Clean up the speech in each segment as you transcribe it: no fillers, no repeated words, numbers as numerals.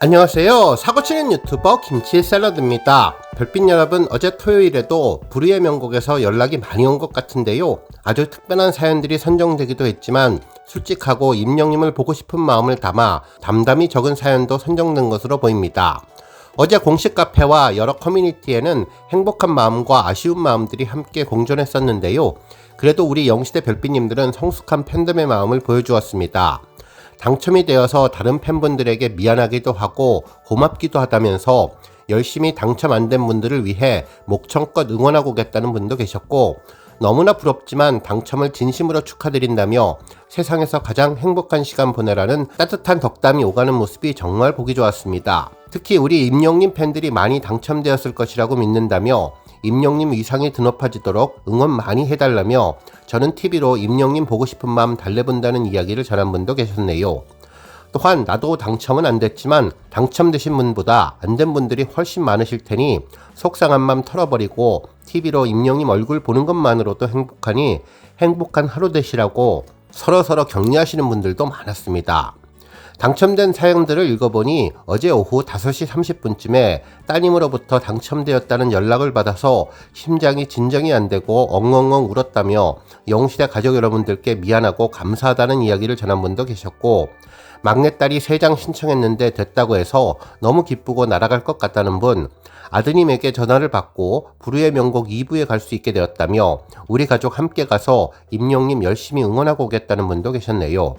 안녕하세요. 사고치는 유튜버 김치샐러드입니다. 별빛 여러분, 어제 토요일에도 불의의 명곡에서 연락이 많이 온 것 같은데요. 아주 특별한 사연들이 선정되기도 했지만 솔직하고 임영님을 보고 싶은 마음을 담아 담담히 적은 사연도 선정된 것으로 보입니다. 어제 공식 카페와 여러 커뮤니티에는 행복한 마음과 아쉬운 마음들이 함께 공존했었는데요. 그래도 우리 영시대 별빛님들은 성숙한 팬덤의 마음을 보여주었습니다. 당첨이 되어서 다른 팬분들에게 미안하기도 하고 고맙기도 하다면서 열심히 당첨 안 된 분들을 위해 목청껏 응원하고 오겠다는 분도 계셨고, 너무나 부럽지만 당첨을 진심으로 축하드린다며 세상에서 가장 행복한 시간 보내라는 따뜻한 덕담이 오가는 모습이 정말 보기 좋았습니다. 특히 우리 임영님 팬들이 많이 당첨되었을 것이라고 믿는다며 임영님 위상이 드높아지도록 응원 많이 해달라며 저는 TV로 임영님 보고 싶은 마음 달래본다는 이야기를 전한 분도 계셨네요. 또한 나도 당첨은 안 됐지만 당첨되신 분보다 안 된 분들이 훨씬 많으실 테니 속상한 마음 털어버리고 TV로 임영님 얼굴 보는 것만으로도 행복하니 행복한 하루 되시라고 서로 격려하시는 분들도 많았습니다. 당첨된 사연들을 읽어보니 어제 오후 5시 30분쯤에 따님으로부터 당첨되었다는 연락을 받아서 심장이 진정이 안 되고 엉엉엉 울었다며 영시대 가족 여러분들께 미안하고 감사하다는 이야기를 전한 분도 계셨고, 막내딸이 3장 신청했는데 됐다고 해서 너무 기쁘고 날아갈 것 같다는 분, 아드님에게 전화를 받고 불후의 명곡 2부에 갈 수 있게 되었다며 우리 가족 함께 가서 임영님 열심히 응원하고 오겠다는 분도 계셨네요.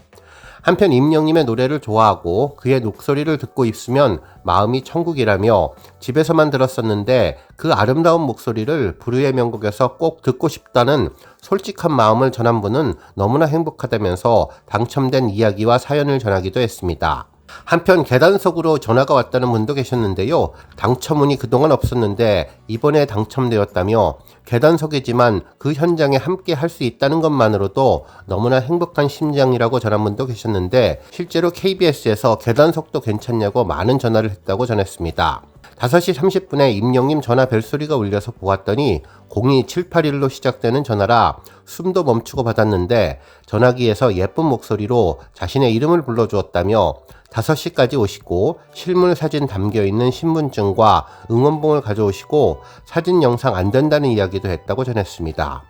한편 임영님의 노래를 좋아하고 그의 목소리를 듣고 있으면 마음이 천국이라며 집에서만 들었었는데 그 아름다운 목소리를 불후의 명곡에서 꼭 듣고 싶다는 솔직한 마음을 전한 분은 너무나 행복하다면서 당첨된 이야기와 사연을 전하기도 했습니다. 한편 계단석으로 전화가 왔다는 분도 계셨는데요. 당첨운이 그동안 없었는데 이번에 당첨되었다며 계단석이지만 그 현장에 함께 할 수 있다는 것만으로도 너무나 행복한 심장이라고 전한 분도 계셨는데, 실제로 KBS에서 계단석도 괜찮냐고 많은 전화를 했다고 전했습니다. 5시 30분에 임영님 전화 벨소리가 울려서 보았더니 02781로 시작되는 전화라 숨도 멈추고 받았는데 전화기에서 예쁜 목소리로 자신의 이름을 불러주었다며 5시까지 오시고 실물 사진 담겨있는 신분증과 응원봉을 가져오시고 사진 영상 안 된다는 이야기도 했다고 전했습니다.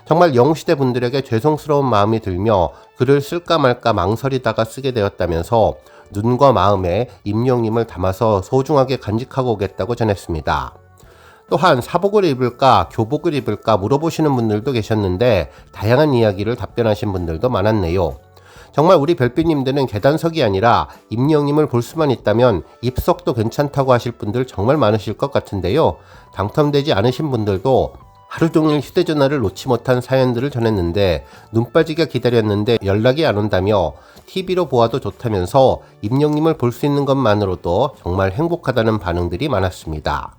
정말 영시대 분들에게 죄송스러운 마음이 들며 글을 쓸까 말까 망설이다가 쓰게 되었다면서 눈과 마음에 임영님을 담아서 소중하게 간직하고 오겠다고 전했습니다. 또한 사복을 입을까 교복을 입을까 물어보시는 분들도 계셨는데 다양한 이야기를 답변하신 분들도 많았네요. 정말 우리 별빛님들은 계단석이 아니라 임영님을 볼 수만 있다면 입석도 괜찮다고 하실 분들 정말 많으실 것 같은데요. 당첨되지 않으신 분들도 하루 종일 휴대전화를 놓지 못한 사연들을 전했는데 눈 빠지게 기다렸는데 연락이 안 온다며 TV로 보아도 좋다면서 임영님을 볼 수 있는 것만으로도 정말 행복하다는 반응들이 많았습니다.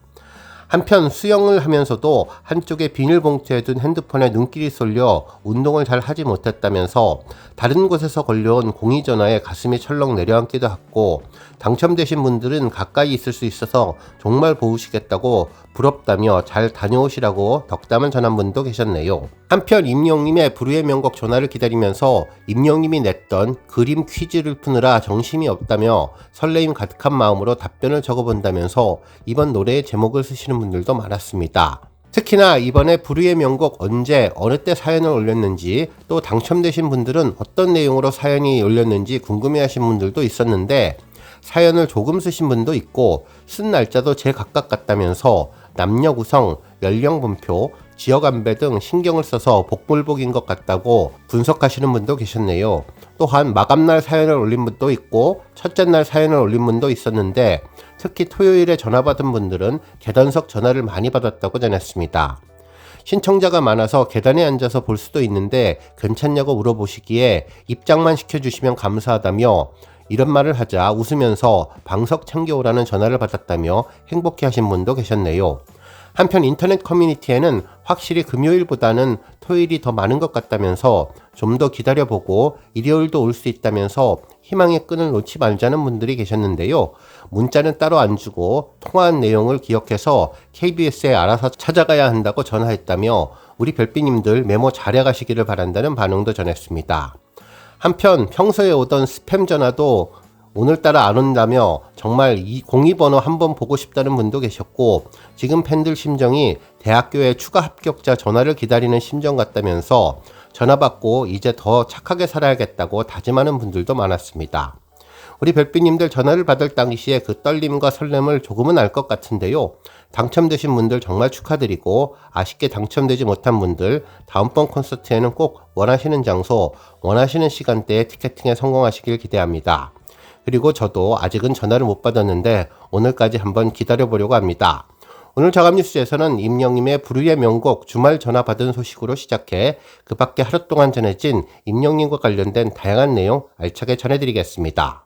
한편 수영을 하면서도 한쪽에 비닐봉투에 둔 핸드폰에 눈길이 쏠려 운동을 잘 하지 못했다면서 다른 곳에서 걸려온 공의전화에 가슴이 철렁 내려앉기도 했고, 당첨되신 분들은 가까이 있을 수 있어서 정말 보우시겠다고 부럽다며 잘 다녀오시라고 덕담을 전한 분도 계셨네요. 한편 임영님의 불후의 명곡 전화를 기다리면서 임영님이 냈던 그림 퀴즈를 푸느라 정신이 없다며 설레임 가득한 마음으로 답변을 적어본다면서 이번 노래의 제목을 쓰시는 분들도 많았습니다. 특히나 이번에 불후의 명곡 언제 어느 때 사연을 올렸는지, 또 당첨되신 분들은 어떤 내용으로 사연이 올렸는지 궁금해하신 분들도 있었는데 사연을 조금 쓰신 분도 있고 쓴 날짜도 제각각 같다면서 남녀 구성, 연령 분표, 지역 안배 등 신경을 써서 복불복인 것 같다고 분석하시는 분도 계셨네요. 또한 마감날 사연을 올린 분도 있고 첫째 날 사연을 올린 분도 있었는데 특히 토요일에 전화 받은 분들은 계단석 전화를 많이 받았다고 전했습니다. 신청자가 많아서 계단에 앉아서 볼 수도 있는데 괜찮냐고 물어보시기에 입장만 시켜주시면 감사하다며 이런 말을 하자 웃으면서 방석 챙겨오라는 전화를 받았다며 행복해하신 분도 계셨네요. 한편 인터넷 커뮤니티에는 확실히 금요일보다는 토요일이 더 많은 것 같다면서 좀 더 기다려보고 일요일도 올 수 있다면서 희망의 끈을 놓지 말자는 분들이 계셨는데요. 문자는 따로 안 주고 통화한 내용을 기억해서 KBS에 알아서 찾아가야 한다고 전화했다며 우리 별빛님들 메모 잘해가시기를 바란다는 반응도 전했습니다. 한편 평소에 오던 스팸 전화도 오늘따라 안 온다며 정말 이 02번호 한번 보고 싶다는 분도 계셨고, 지금 팬들 심정이 대학교에 추가 합격자 전화를 기다리는 심정 같다면서 전화 받고 이제 더 착하게 살아야겠다고 다짐하는 분들도 많았습니다. 우리 별빛님들 전화를 받을 당시에 그 떨림과 설렘을 조금은 알 것 같은데요. 당첨되신 분들 정말 축하드리고, 아쉽게 당첨되지 못한 분들 다음번 콘서트에는 꼭 원하시는 장소, 원하시는 시간대에 티켓팅에 성공하시길 기대합니다. 그리고 저도 아직은 전화를 못 받았는데 오늘까지 한번 기다려보려고 합니다. 오늘 저감뉴스에서는 임영님의 불후의 명곡 주말 전화 받은 소식으로 시작해 그 밖에 하루 동안 전해진 임영님과 관련된 다양한 내용 알차게 전해드리겠습니다.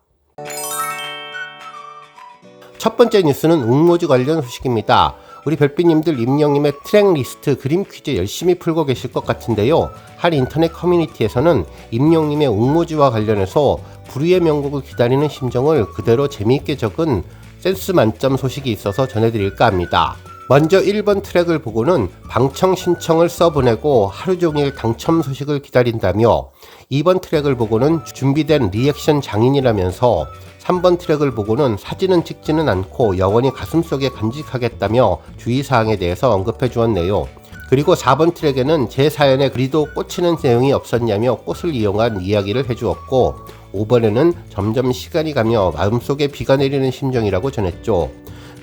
첫 번째 뉴스는 웅모주 관련 소식입니다. 우리 별빛님들 임영님의 트랙 리스트 그림 퀴즈 열심히 풀고 계실 것 같은데요. 한 인터넷 커뮤니티에서는 임영님의 웅모주와 관련해서 불후의 명곡을 기다리는 심정을 그대로 재미있게 적은 센스 만점 소식이 있어서 전해드릴까 합니다. 먼저 1번 트랙을 보고는 방청 신청을 써보내고 하루종일 당첨 소식을 기다린다며, 2번 트랙을 보고는 준비된 리액션 장인이라면서, 3번 트랙을 보고는 사진은 찍지는 않고 영원히 가슴속에 간직하겠다며 주의사항에 대해서 언급해 주었네요. 그리고 4번 트랙에는 제 사연에 그리도 꽂히는 내용이 없었냐며 꽃을 이용한 이야기를 해주었고, 5번에는 점점 시간이 가며 마음속에 비가 내리는 심정이라고 전했죠.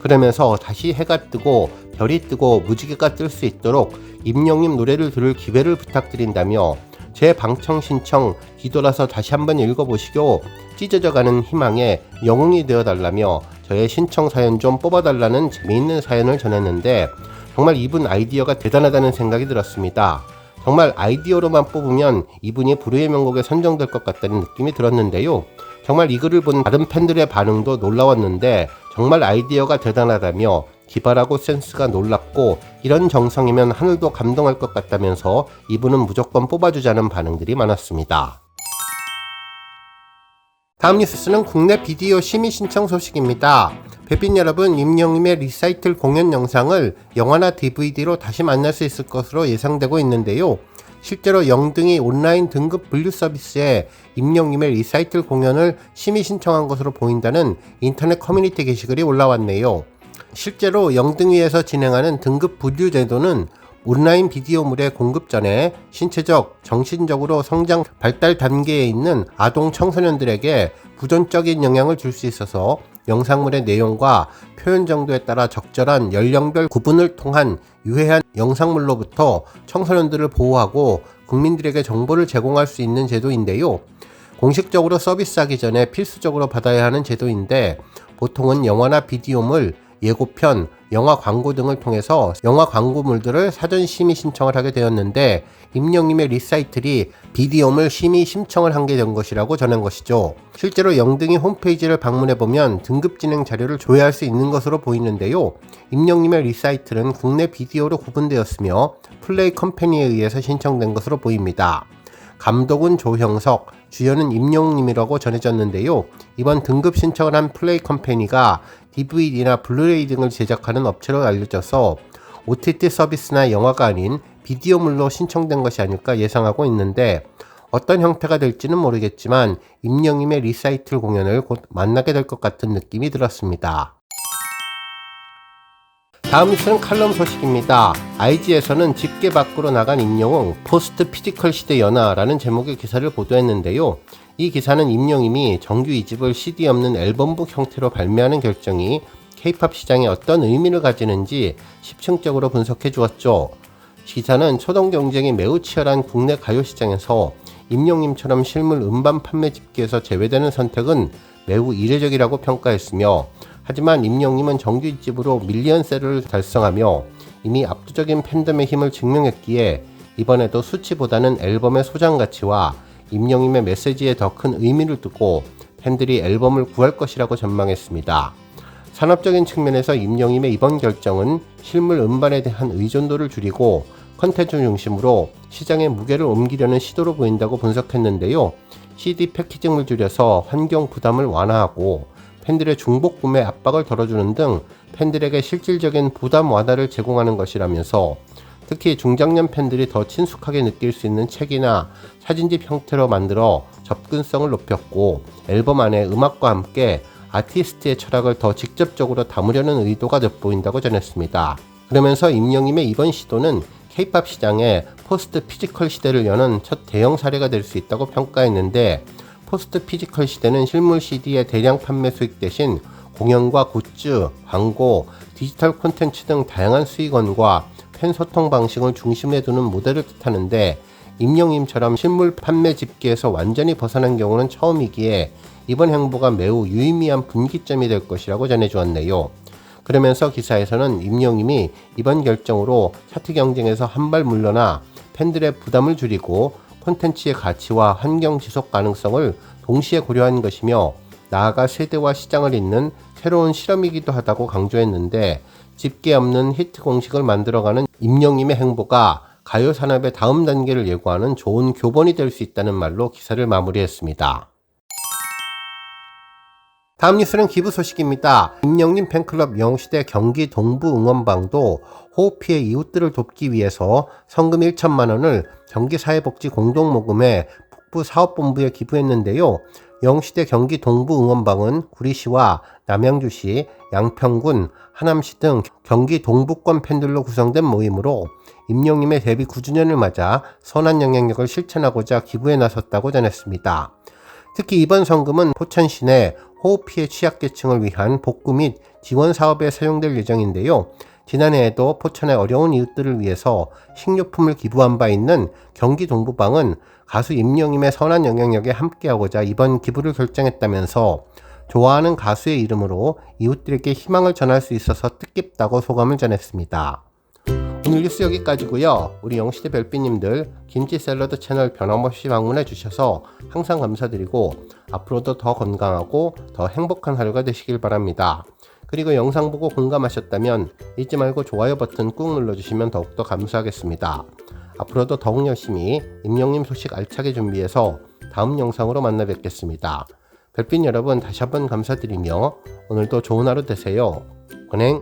그러면서 다시 해가 뜨고 별이 뜨고 무지개가 뜰 수 있도록 임영님 노래를 들을 기회를 부탁드린다며, 제 방청 신청 뒤돌아서 다시 한번 읽어보시고 찢어져가는 희망에 영웅이 되어달라며 저의 신청 사연 좀 뽑아달라는 재미있는 사연을 전했는데, 정말 이분 아이디어가 대단하다는 생각이 들었습니다. 정말 아이디어로만 뽑으면 이분이 불후의 명곡에 선정될 것 같다는 느낌이 들었는데요. 정말 이 글을 본 다른 팬들의 반응도 놀라웠는데, 정말 아이디어가 대단하다며 기발하고 센스가 놀랍고 이런 정성이면 하늘도 감동할 것 같다면서 이분은 무조건 뽑아주자는 반응들이 많았습니다. 다음 뉴스는 국내 비디오 심의 신청 소식입니다. 별빛 여러분, 임영님의 리사이틀 공연 영상을 영화나 DVD로 다시 만날 수 있을 것으로 예상되고 있는데요. 실제로 영등이 온라인 등급 분류 서비스에 임영님의 리사이틀 공연을 심의 신청한 것으로 보인다는 인터넷 커뮤니티 게시글이 올라왔네요. 실제로 영등위에서 진행하는 등급 분류 제도는 온라인 비디오물의 공급 전에 신체적, 정신적으로 성장 발달 단계에 있는 아동 청소년들에게 부정적인 영향을 줄 수 있어서 영상물의 내용과 표현 정도에 따라 적절한 연령별 구분을 통한 유해한 영상물로부터 청소년들을 보호하고 국민들에게 정보를 제공할 수 있는 제도인데요. 공식적으로 서비스하기 전에 필수적으로 받아야 하는 제도인데, 보통은 영화나 비디오물, 예고편, 영화 광고 등을 통해서 영화 광고물들을 사전 심의 신청을 하게 되었는데, 임영님의 리사이틀이 비디오물 심의 신청을 한 게 된 것이라고 전한 것이죠. 실제로 영등이 홈페이지를 방문해보면 등급 진행 자료를 조회할 수 있는 것으로 보이는데요. 임영님의 리사이틀은 국내 비디오로 구분되었으며 플레이 컴퍼니에 의해서 신청된 것으로 보입니다. 감독은 조형석, 주연은 임영님이라고 전해졌는데요. 이번 등급 신청을 한 플레이 컴퍼니가 DVD나 블루레이 등을 제작하는 업체로 알려져서 OTT 서비스나 영화가 아닌 비디오물로 신청된 것이 아닐까 예상하고 있는데, 어떤 형태가 될지는 모르겠지만 임영님의 리사이틀 공연을 곧 만나게 될 것 같은 느낌이 들었습니다. 다음 뉴스는 칼럼 소식입니다. IG에서는 집계 밖으로 나간 임영웅 포스트 피지컬 시대 연하라는 제목의 기사를 보도했는데요. 이 기사는 임영님이 정규 2집을 CD 없는 앨범북 형태로 발매하는 결정이 K-POP 시장에 어떤 의미를 가지는지 심층적으로 분석해 주었죠. 기사는 초동 경쟁이 매우 치열한 국내 가요 시장에서 임영님처럼 실물 음반 판매 집계에서 제외되는 선택은 매우 이례적이라고 평가했으며, 하지만 임영님은 정규 2집으로 밀리언셀을 달성하며 이미 압도적인 팬덤의 힘을 증명했기에 이번에도 수치보다는 앨범의 소장 가치와 임영님의 메시지에 더 큰 의미를 두고 팬들이 앨범을 구할 것이라고 전망했습니다. 산업적인 측면에서 임영님의 이번 결정은 실물 음반에 대한 의존도를 줄이고 컨텐츠 중심으로 시장의 무게를 옮기려는 시도로 보인다고 분석했는데요. CD 패키징을 줄여서 환경 부담을 완화하고 팬들의 중복 구매 압박을 덜어주는 등 팬들에게 실질적인 부담 완화를 제공하는 것이라면서, 특히 중장년 팬들이 더 친숙하게 느낄 수 있는 책이나 사진집 형태로 만들어 접근성을 높였고 앨범 안에 음악과 함께 아티스트의 철학을 더 직접적으로 담으려는 의도가 돋보인다고 전했습니다. 그러면서 임영임의 이번 시도는 K-POP 시장에 포스트 피지컬 시대를 여는 첫 대형 사례가 될 수 있다고 평가했는데, 포스트 피지컬 시대는 실물 CD의 대량 판매 수익 대신 공연과 굿즈, 광고, 디지털 콘텐츠 등 다양한 수익원과 팬 소통 방식을 중심에 두는 모델을 뜻하는데, 임영임처럼 실물 판매 집계에서 완전히 벗어난 경우는 처음이기에 이번 행보가 매우 유의미한 분기점이 될 것이라고 전해주었네요. 그러면서 기사에서는 임영임이 이번 결정으로 차트 경쟁에서 한 발 물러나 팬들의 부담을 줄이고 콘텐츠의 가치와 환경 지속 가능성을 동시에 고려한 것이며, 나아가 세대와 시장을 잇는 새로운 실험이기도 하다고 강조했는데, 집계 없는 히트 공식을 만들어가는 임영임의 행보가 가요 산업의 다음 단계를 예고하는 좋은 교본이 될 수 있다는 말로 기사를 마무리했습니다. 다음 뉴스는 기부 소식입니다. 임영임 팬클럽 영시대 경기 동부 응원방도 호흡 피해 이웃들을 돕기 위해서 성금 1천만 원을 경기사회복지 공동모금회 북부사업본부에 기부했는데요. 영시대 경기 동부 응원방은 구리시와 남양주시, 양평군, 하남시 등 경기 동부권 팬들로 구성된 모임으로 임영임의 데뷔 9주년을 맞아 선한 영향력을 실천하고자 기부에 나섰다고 전했습니다. 특히 이번 성금은 포천 시내 호흡 피해 취약계층을 위한 복구 및 지원 사업에 사용될 예정인데요. 지난해에도 포천의 어려운 이웃들을 위해서 식료품을 기부한 바 있는 경기 동부방은 가수 임영임의 선한 영향력에 함께하고자 이번 기부를 결정했다면서, 좋아하는 가수의 이름으로 이웃들에게 희망을 전할 수 있어서 뜻깊다고 소감을 전했습니다. 오늘 뉴스 여기까지고요. 우리 영시대 별빛님들 김치 샐러드 채널 변함없이 방문해 주셔서 항상 감사드리고, 앞으로도 더 건강하고 더 행복한 하루가 되시길 바랍니다. 그리고 영상 보고 공감하셨다면 잊지 말고 좋아요 버튼 꾹 눌러주시면 더욱더 감사하겠습니다. 앞으로도 더욱 열심히 임영임 소식 알차게 준비해서 다음 영상으로 만나 뵙겠습니다. 별빛 여러분 다시 한번 감사드리며 오늘도 좋은 하루 되세요. 건행!